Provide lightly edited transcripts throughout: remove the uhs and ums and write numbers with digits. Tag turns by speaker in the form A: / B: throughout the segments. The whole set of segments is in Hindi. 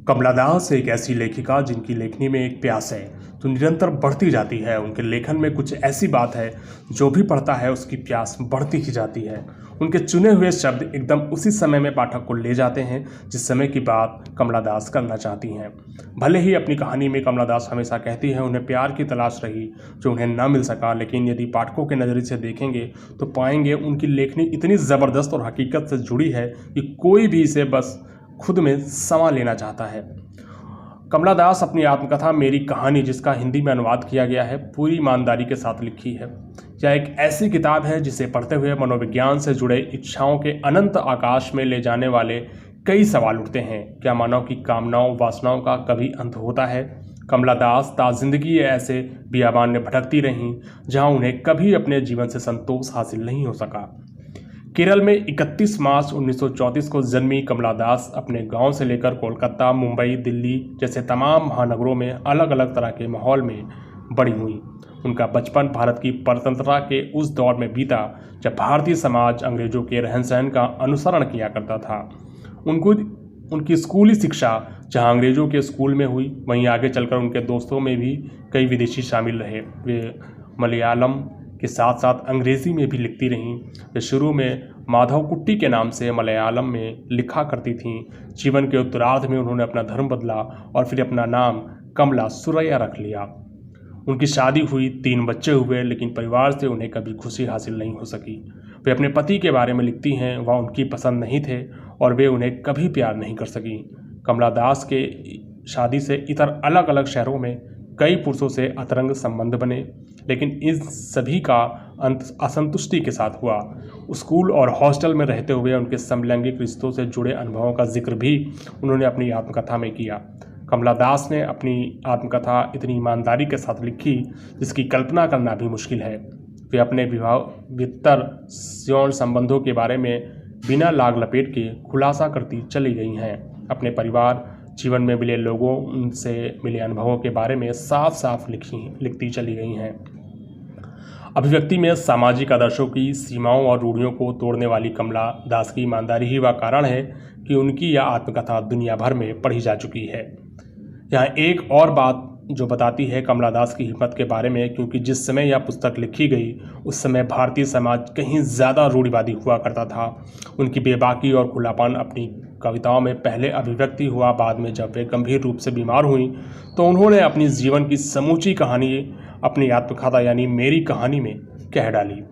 A: कमला दास एक ऐसी लेखिका जिनकी लेखनी में एक प्यास है जो निरंतर बढ़ती जाती है। उनके लेखन में कुछ ऐसी बात है जो भी पढ़ता है उसकी प्यास बढ़ती ही जाती है। उनके चुने हुए शब्द एकदम उसी समय में पाठक को ले जाते हैं जिस समय की बात कमला दास करना चाहती हैं। भले ही अपनी कहानी में कमला दास हमेशा कहती है उन्हें प्यार की तलाश रही जो उन्हें न मिल सका, लेकिन यदि पाठकों के नज़रिए से देखेंगे तो पाएंगे उनकी लेखनी इतनी ज़बरदस्त और हकीकत से जुड़ी है कि कोई भी इसे बस खुद में समा लेना चाहता है। कमला दास अपनी आत्मकथा मेरी कहानी, जिसका हिंदी में अनुवाद किया गया है, पूरी ईमानदारी के साथ लिखी है। यह एक ऐसी किताब है जिसे पढ़ते हुए मनोविज्ञान से जुड़े इच्छाओं के अनंत आकाश में ले जाने वाले कई सवाल उठते हैं। क्या मानव की कामनाओं वासनाओं का कभी अंत होता है? कमला दास ताज़िंदगी ऐसे बियाबान में भटकती रहीं जहां उन्हें कभी अपने जीवन से संतोष हासिल नहीं हो सका। केरल में 31 मार्च 1934 को जन्मी कमला दास अपने गांव से लेकर कोलकाता, मुंबई, दिल्ली जैसे तमाम महानगरों में अलग अलग तरह के माहौल में बड़ी हुई। उनका बचपन भारत की स्वतंत्रता के उस दौर में बीता जब भारतीय समाज अंग्रेजों के रहन सहन का अनुसरण किया करता था। उनकी स्कूली शिक्षा जहां अंग्रेजों के स्कूल में हुई, वहीं आगे चलकर उनके दोस्तों में भी कई विदेशी शामिल रहे। वे मलयालम के साथ साथ अंग्रेज़ी में भी लिखती रहीं। वे शुरू में माधवकुट्टी के नाम से मलयालम में लिखा करती थीं। जीवन के उत्तरार्ध में उन्होंने अपना धर्म बदला और फिर अपना नाम कमला सुरैया रख लिया। उनकी शादी हुई, 3 बच्चे हुए, लेकिन परिवार से उन्हें कभी खुशी हासिल नहीं हो सकी। वे अपने पति के बारे में लिखती हैं, वह उनकी पसंद नहीं थे और वे उन्हें कभी प्यार नहीं कर सकी। कमला दास के शादी से इतर अलग अलग शहरों में कई पुरुषों से अतरंग संबंध बने, लेकिन इन सभी का अंत असंतुष्टि के साथ हुआ। स्कूल और हॉस्टल में रहते हुए उनके समलैंगिक रिश्तों से जुड़े अनुभवों का जिक्र भी उन्होंने अपनी आत्मकथा में किया। कमला दास ने अपनी आत्मकथा इतनी ईमानदारी के साथ लिखी जिसकी कल्पना करना भी मुश्किल है। वे अपने विवाहेतर यौन संबंधों के बारे में बिना लाग लपेट के खुलासा करती चली गई हैं। अपने परिवार जीवन में मिले लोगों, उनसे मिले अनुभवों के बारे में साफ साफ लिखती चली गई हैं। अभिव्यक्ति में सामाजिक आदर्शों की सीमाओं और रूढ़ियों को तोड़ने वाली कमला दास की ईमानदारी ही वह कारण है कि उनकी यह आत्मकथा दुनिया भर में पढ़ी जा चुकी है। यहाँ एक और बात जो बताती है कमला दास की हिम्मत के बारे में, क्योंकि जिस समय यह पुस्तक लिखी गई उस समय भारतीय समाज कहीं ज़्यादा रूढ़िवादी हुआ करता था। उनकी बेबाकी और खुलापन अपनी कविताओं में पहले अभिव्यक्ति हुआ। बाद में जब वे गंभीर रूप से बीमार हुई तो उन्होंने अपनी जीवन की समूची कहानी अपनी आत्मकथा यानी मेरी कहानी में कह डाली।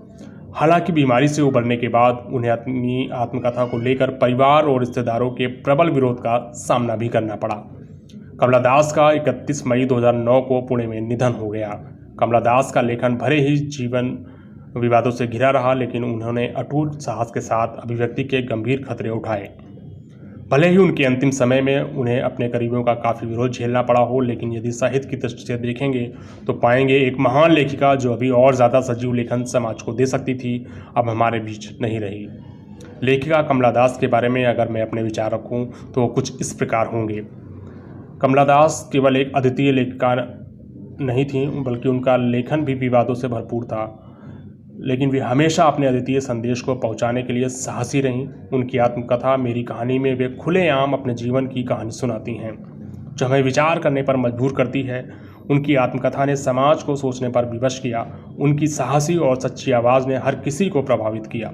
A: हालांकि बीमारी से उबरने के बाद उन्हें अपनी आत्मकथा को लेकर परिवार और रिश्तेदारों के प्रबल विरोध का सामना भी करना पड़ा। कमला दास का 31 मई 2009 को पुणे में निधन हो गया। कमला दास का लेखन भले ही जीवन विवादों से घिरा रहा, लेकिन उन्होंने अटूट साहस के साथ अभिव्यक्ति के गंभीर खतरे उठाए। भले ही उनके अंतिम समय में उन्हें अपने करीबियों का काफ़ी विरोध झेलना पड़ा हो, लेकिन यदि साहित्य की दृष्टि से देखेंगे तो पाएंगे एक महान लेखिका जो अभी और ज़्यादा सजीव लेखन समाज को दे सकती थी, अब हमारे बीच नहीं रही। लेखिका कमला दास के बारे में अगर मैं अपने विचार रखूं तो वो कुछ इस प्रकार होंगे। कमला दास केवल एक अद्वितीय लेखिका नहीं थी, बल्कि उनका लेखन भी विवादों से भरपूर था, लेकिन वे हमेशा अपने अद्वितीय संदेश को पहुंचाने के लिए साहसी रहीं। उनकी आत्मकथा मेरी कहानी में वे खुलेआम अपने जीवन की कहानी सुनाती हैं जो हमें विचार करने पर मजबूर करती है। उनकी आत्मकथा ने समाज को सोचने पर विवश किया। उनकी साहसी और सच्ची आवाज़ ने हर किसी को प्रभावित किया।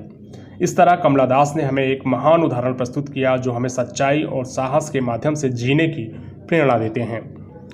A: इस तरह कमला दास ने हमें एक महान उदाहरण प्रस्तुत किया जो हमें सच्चाई और साहस के माध्यम से जीने की प्रेरणा देते हैं।